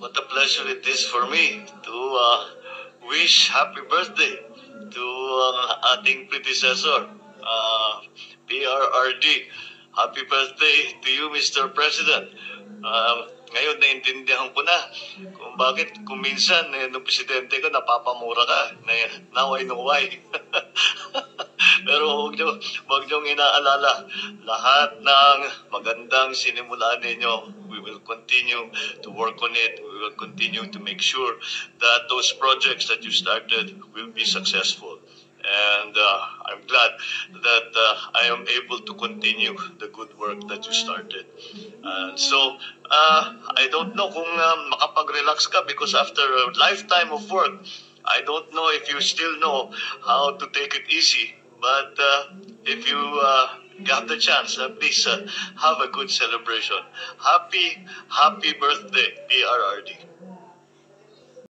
What a pleasure it is for me to wish happy birthday to ating predecessor, PRRD. Happy birthday to you, Mr. President. Ngayon, naintindihan ko na kung bakit kung minsan, nung presidente ko, napapamura ka. Now I know why. Pero huwag niyong inaalala. Lahat ng magandang sinimulan ninyo, we will continue to work on it. We will continue to make sure that those projects that you started will be successful. And I'm glad that I am able to continue the good work that you started. And so, I don't know kung makapag-relax ka because after a lifetime of work, I don't know if you still know how to take it easy. But if you got the chance, please have a good celebration. Happy birthday, PRRD.